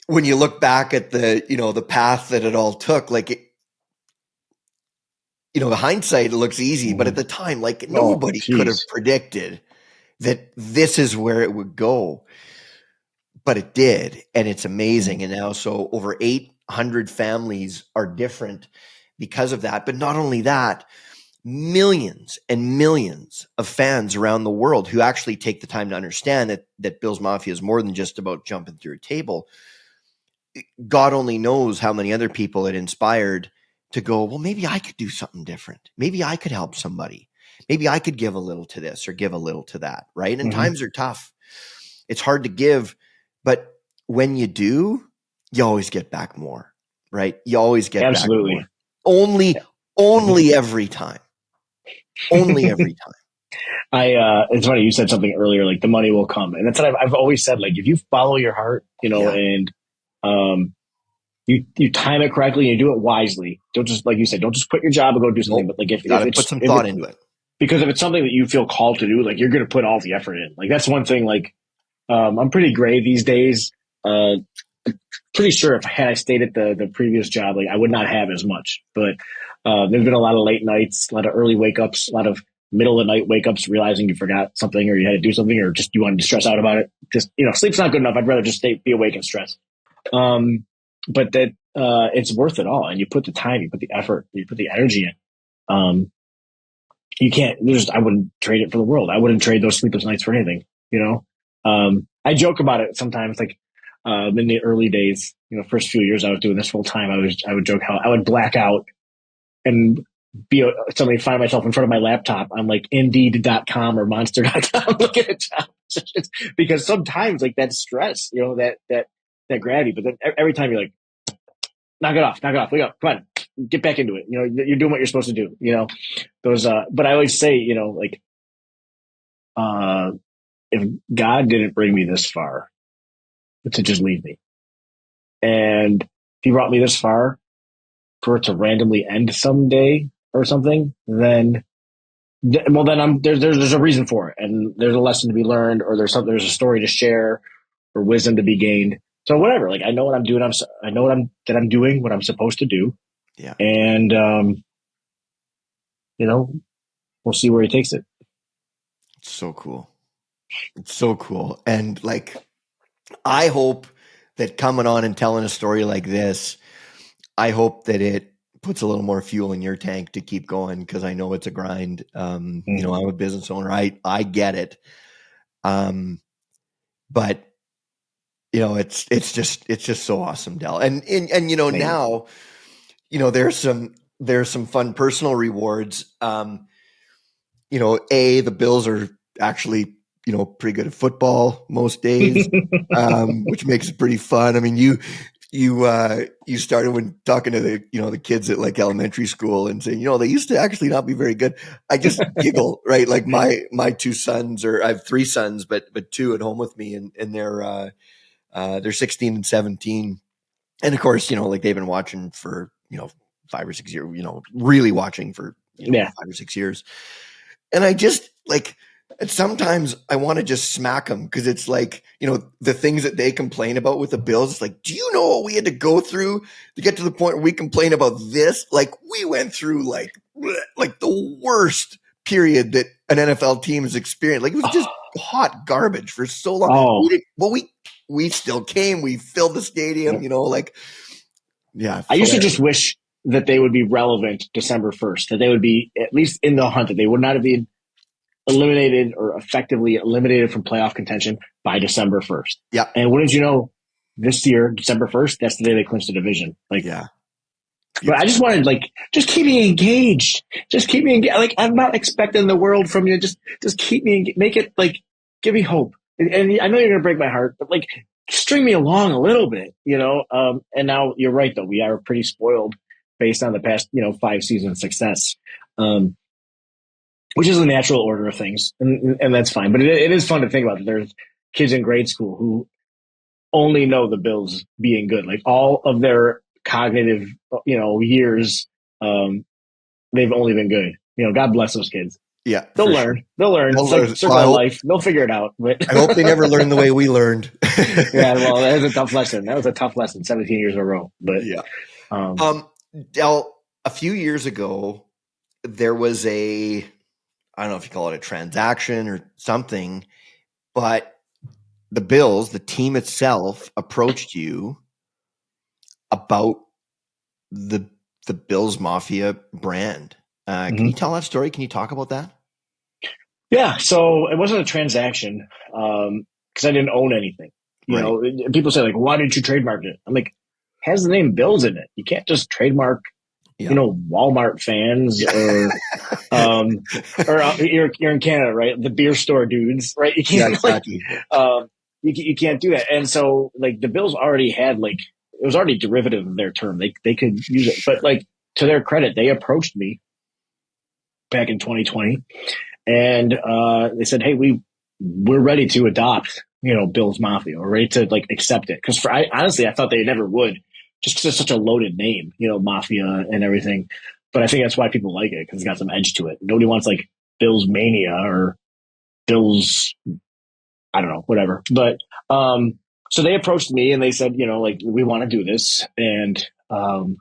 when you look back at the path that it all took, the hindsight, it looks easy, but at the time, like nobody could have predicted that this is where it would go, but it did. And it's amazing. And now, so over 800 families are different because of that. But not only that, millions and millions of fans around the world who actually take the time to understand that Bills Mafia is more than just about jumping through a table. God only knows how many other people it inspired to go, well, maybe I could do something different. Maybe I could help somebody. Maybe I could give a little to this or give a little to that, right? And times are tough. It's hard to give, but when you do, you always get back more, right? You always get back more. Only every time. Only every time. It's funny, you said something earlier, like the money will come. And that's what I've always said, like if you follow your heart, and you time it correctly and you do it wisely. Don't just, like you said, don't just quit your job and go do something. But like if you got to it's put some thought into it. Because if it's something that you feel called to do, like you're going to put all the effort in. Like that's one thing. Like I'm pretty gray these days. Pretty sure if I stayed at the previous job, like I would not have as much. But there's been a lot of late nights, a lot of early wake ups, a lot of middle of the night wake ups, realizing you forgot something or you had to do something or just you wanted to stress out about it. Just sleep's not good enough. I'd rather just be awake and stress. But that it's worth it all, and you put the time, you put the effort, you put the energy in. You can't. I wouldn't trade it for the world. I wouldn't trade those sleepless nights for anything. I joke about it sometimes, like in the early days, first few years I was doing this full time. I would joke how I would black out and suddenly find myself in front of my laptop on like Indeed.com or Monster.com looking at jobs because sometimes like that stress, that gravity. But then every time you're like, knock it off, wake up, come on, get back into it. You're doing what you're supposed to do. Those. But I always say, like, if God didn't bring me this far, to just leave me, and if He brought me this far for it to randomly end someday or something, then there's a reason for it, and there's a lesson to be learned, or there's a story to share, or wisdom to be gained. So whatever, like I know what I'm doing. I know I'm doing what I'm supposed to do. Yeah. And we'll see where He takes it. It's so cool. It's so cool. And like, I hope that coming on and telling a story like this, I hope that it puts a little more fuel in your tank to keep going, because I know it's a grind. I'm a business owner. I get it. But it's just so awesome, Del. And now, there's some fun personal rewards. The Bills are actually, pretty good at football most days, which makes it pretty fun. I mean, you started when talking to the kids at like elementary school and saying, they used to actually not be very good. I just giggle, right? Like my two sons, or I have three sons, but two at home with me, and they're 16 and 17. And of course, like they've been watching for, 5 or 6 years, really watching for 5 or 6 years. And I just like, and sometimes I want to just smack them because it's like, the things that they complain about with the Bills. It's like, do you know what we had to go through to get to the point where we complain about this? Like, we went through like the worst period that an NFL team has experienced. Like, it was just hot garbage for so long. Oh, We still came. We filled the stadium. Yeah. I used to just wish that they would be relevant December 1st, that they would be at least in the hunt, that they would not have been eliminated or effectively eliminated from playoff contention by December 1st. Yeah. And wouldn't you know, this year, December 1st, that's the day they clinched the division. Like, yeah. But I just wanted, just keep me engaged. Just keep me engaged. Like, I'm not expecting the world from you. Just keep me engaged. Make it, give me hope. And I know you're going to break my heart, but, string me along a little bit, and now you're right, though. We are pretty spoiled based on the past, 5-season success, which is the natural order of things. And that's fine. But it is fun to think about that there's kids in grade school who only know the Bills being good. Like, all of their cognitive, years, they've only been good. God bless those kids. Yeah, They'll learn. Sure. They'll learn. It's like circle of life. They'll figure it out. But I hope they never learn the way we learned. Yeah, well, that was a tough lesson. 17 years in a row. But yeah. Del, a few years ago, there was I don't know if you call it a transaction or something, but the Bills, the team itself, approached you about the Bills Mafia brand. Can you tell that story? Can you talk about that? Yeah, so it wasn't a transaction because I didn't own anything. People say, why didn't you trademark it? I'm like, has the name Bills in it. You can't just trademark, Walmart fans or you're in Canada, right? The beer store dudes, right? You can't, exactly. You can't do that. And so, the Bills already had, it was already derivative of their term. They could use it. But, to their credit, they approached me back in 2020. And they said, "Hey, we're ready to adopt, Bills Mafia. We're ready to accept it." Because honestly, I thought they never would, just because it's such a loaded name, Mafia and everything. But I think that's why people like it, because it's got some edge to it. Nobody wants Bills Mania or Bills, I don't know, whatever. But so they approached me and they said, we want to do this. And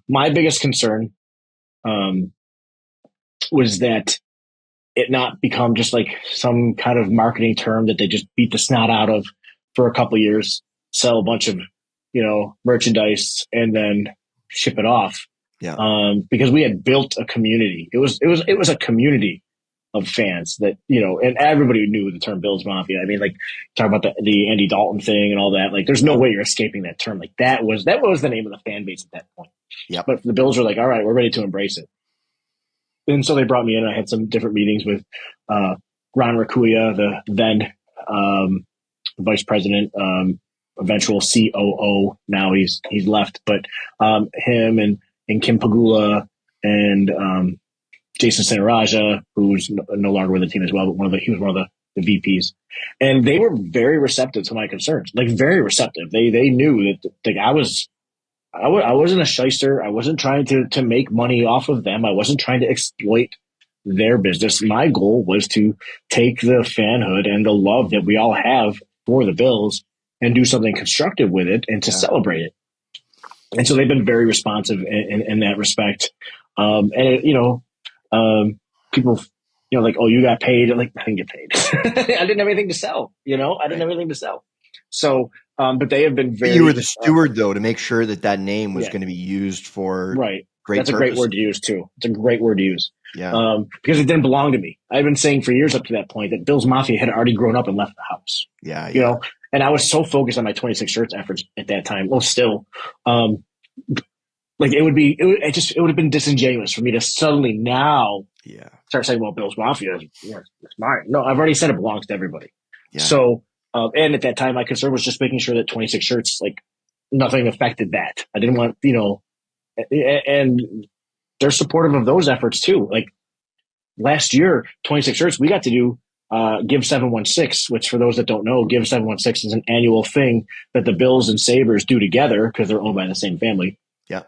my biggest concern was that it not become just some kind of marketing term that they just beat the snot out of for a couple of years, sell a bunch of, merchandise and then ship it off. Yeah. Because we had built a community. It was a community of fans that, and everybody knew the term Bills Mafia. I mean, talk about the Andy Dalton thing and all that. There's no way you're escaping that term. That was the name of the fan base at that point. Yeah. But the Bills were all right, we're ready to embrace it. And so they brought me in. I had some different meetings with Ron Rakuya, the then vice president, eventual COO. Now he's left, but him and Kim Pagula and Jason Sanaraja, who's no longer with the team as well, but he was one of the VPs, and they were very receptive to my concerns. Very receptive. They knew that I wasn't a shyster. I wasn't trying to make money off of them. I wasn't trying to exploit their business. My goal was to take the fanhood and the love that we all have for the Bills and do something constructive with it and to celebrate it. And so they've been very responsive in that respect. People, oh, you got paid. I didn't get paid. I didn't have anything to sell. I didn't have anything to sell. So, but they have been very. You were the steward, though, to make sure that name was going to be used for right. Great That's purpose. A great word to use too. It's a great word to use. Yeah. Because it didn't belong to me. I've been saying for years up to that point that Bills Mafia had already grown up and left the house. Yeah. And I was so focused on my 26 shirts efforts at that time. Well, still, it would have been disingenuous for me to suddenly now start saying, well, Bills Mafia it's mine. No, I've already said it belongs to everybody. Yeah. So, and at that time, my concern was just making sure that 26 shirts, nothing affected that. I didn't want, and they're supportive of those efforts too. Last year, 26 shirts, we got to do Give 716, which for those that don't know, Give 716 is an annual thing that the Bills and Sabres do together because they're owned by the same family. Yeah.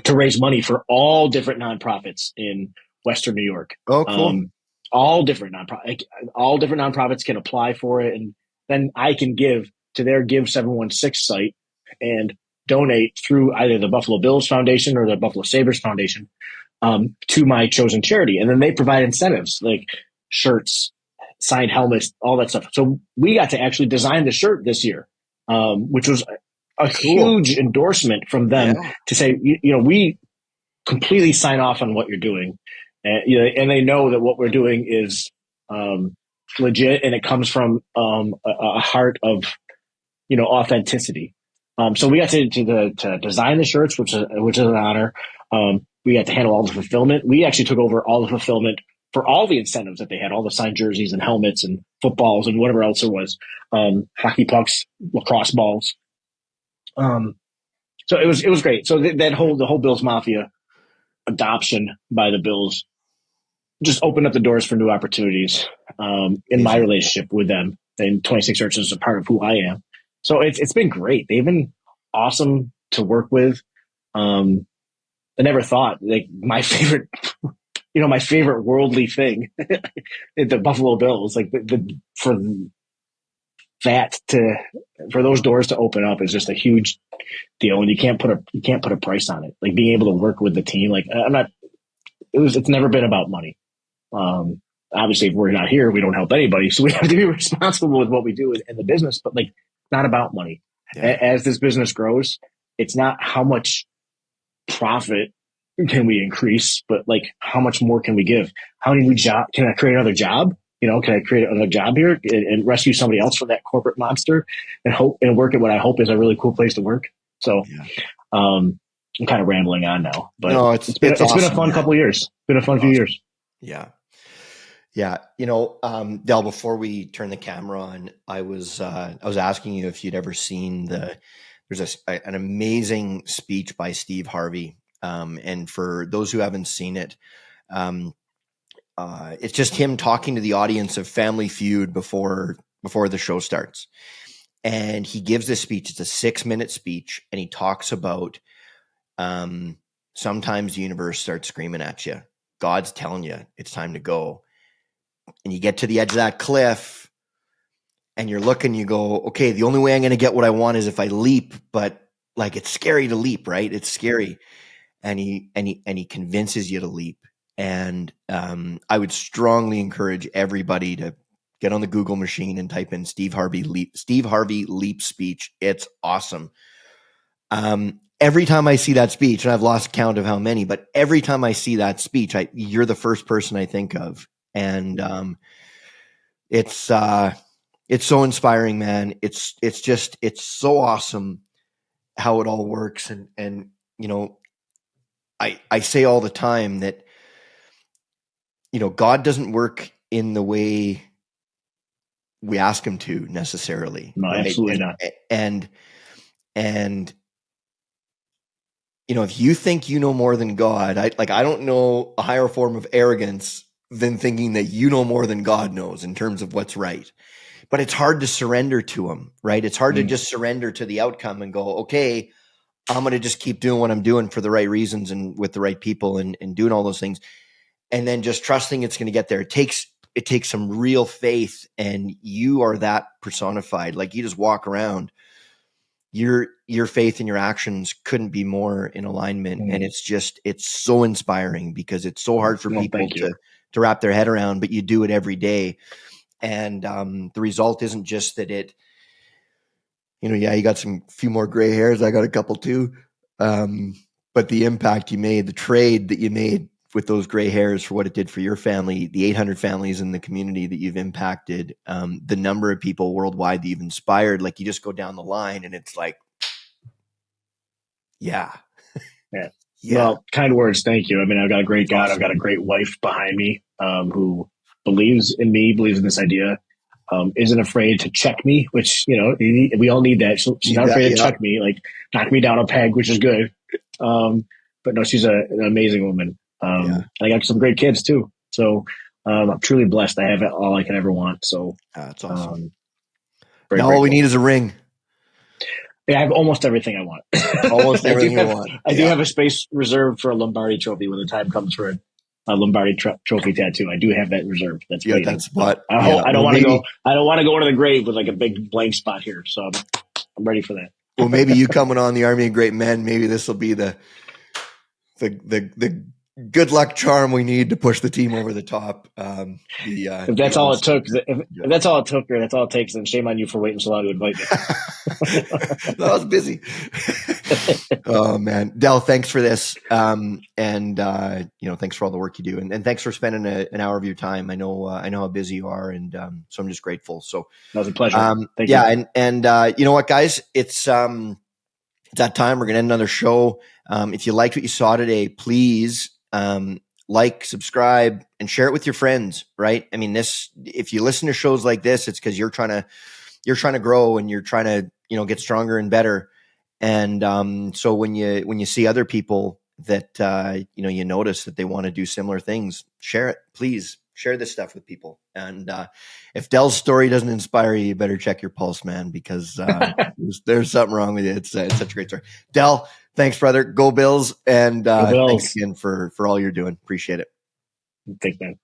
To raise money for all different nonprofits in Western New York. Oh, cool. all different nonprofits can apply for it, and then I can give to their Give 716 site and donate through either the Buffalo Bills Foundation or the Buffalo Sabres Foundation to my chosen charity, and then they provide incentives like shirts, signed helmets, all that stuff. So we got to actually design the shirt this year, which was a huge endorsement from them to say, we completely sign off on what you're doing. And they know that what we're doing is legit, and it comes from a heart of authenticity. So we got to design the shirts, which is an honor. We got to handle all the fulfillment. We actually took over all the fulfillment for all the incentives that they had, all the signed jerseys and helmets and footballs and whatever else there was, hockey pucks, lacrosse balls. So it was great. So the whole Bills Mafia adoption by the Bills just opened up the doors for new opportunities in my relationship with them. And 26 Arts is a part of who I am. So it's been great. They've been awesome to work with. I never thought, like, my favorite worldly thing, the Buffalo Bills, like for those doors to open up is just a huge deal, and you can't put a price on it. Like, being able to work with the team, like, it's never been about money. Obviously, if we're not here, we don't help anybody, so we have to be responsible with what we do in the business. But, like, not about money. Yeah. As this business grows, it's not how much profit can we increase, but, like, how much more can we give? How many can I create another job? Can I create another job here and rescue somebody else from that corporate monster and work at what I hope is a really cool place to work? So, I'm kind of rambling on now, but no, it's been awesome, a fun couple of years. It's been a fun few years. Yeah. Yeah. Del, before we turn the camera on, I was asking you if you'd ever seen there's an amazing speech by Steve Harvey. And for those who haven't seen it, it's just him talking to the audience of Family Feud before the show starts. And he gives this speech. It's a 6-minute speech. And he talks about, sometimes the universe starts screaming at you. God's telling you it's time to go. And you get to the edge of that cliff and you're looking, you go, okay, the only way I'm going to get what I want is if I leap, but, like, it's scary to leap, right? It's scary. And he convinces you to leap. And I would strongly encourage everybody to get on the Google machine and type in Steve Harvey leap speech. It's awesome. Every time I see that speech, and I've lost count of how many, but every time I see that speech, you're the first person I think of. And it's so inspiring, man. It's so awesome how it all works. And I say all the time that, God doesn't work in the way we ask him to necessarily. No, right? Absolutely not. And if you think you know more than God, I don't know a higher form of arrogance than thinking that you know more than God knows in terms of what's right. But it's hard to surrender to him, right? It's hard to just surrender to the outcome and go, okay, I'm going to just keep doing what I'm doing for the right reasons and with the right people and doing all those things. And then just trusting it's going to get there. It takes some real faith, and you are that personified. Like, you just walk around, your faith and your actions couldn't be more in alignment. And it's so inspiring because it's so hard for people to wrap their head around, but you do it every day. And the result isn't just that you got few more gray hairs. I got a couple too. But the impact you made, the trade that you made with those gray hairs for what it did for your family, the 800 families in the community that you've impacted, the number of people worldwide that you've inspired, like, you just go down the line and it's like, yeah. Well, kind words. Thank you. I mean, I've got a great God. Awesome. I've got a great wife behind me, who believes in me, believes in this idea, isn't afraid to check me, which, we all need that. She's not afraid to check me, like, knock me down a peg, which is good. But no, she's an amazing woman. I got some great kids too. So, I'm truly blessed. I have all I can ever want. So that's awesome. Now all we need is a ring. Yeah, I have almost everything I want. Almost everything you want. I do have a space reserved for a Lombardi trophy when the time comes for it. Lombardi trophy tattoo. I do have that reserved. That's You got waiting. that spot. I Yeah. hope, I don't Well, want to maybe go. I don't want to go into the grave with like a big blank spot here. So I'm ready for that. Well, maybe you coming on the Army of Great Men, maybe this will be the good luck charm we need to push the team over the top. If that's all it took, if that's all it took, or that's all it takes, then shame on you for waiting so long to invite me. I was busy. Oh man, Del, thanks for this, and thanks for all the work you do, and thanks for spending an hour of your time. I know how busy you are, and so I'm just grateful. So that was a pleasure. Thank you. And you know what, guys, it's that time. We're gonna end another show. If you liked what you saw today, please like, subscribe, and share it with your friends. Right? I mean, if you listen to shows like this, it's because you're trying to grow and you're trying to get stronger and better. And so when you see other people that you notice that they want to do similar things, share it. Please share this stuff with people. And if Dell's story doesn't inspire you, you better check your pulse, man, because there's something wrong with you. It's such a great story. Dell, thanks, brother. Go Bills, and Go Bills. Thanks again for all you're doing. Appreciate it. Thanks, man.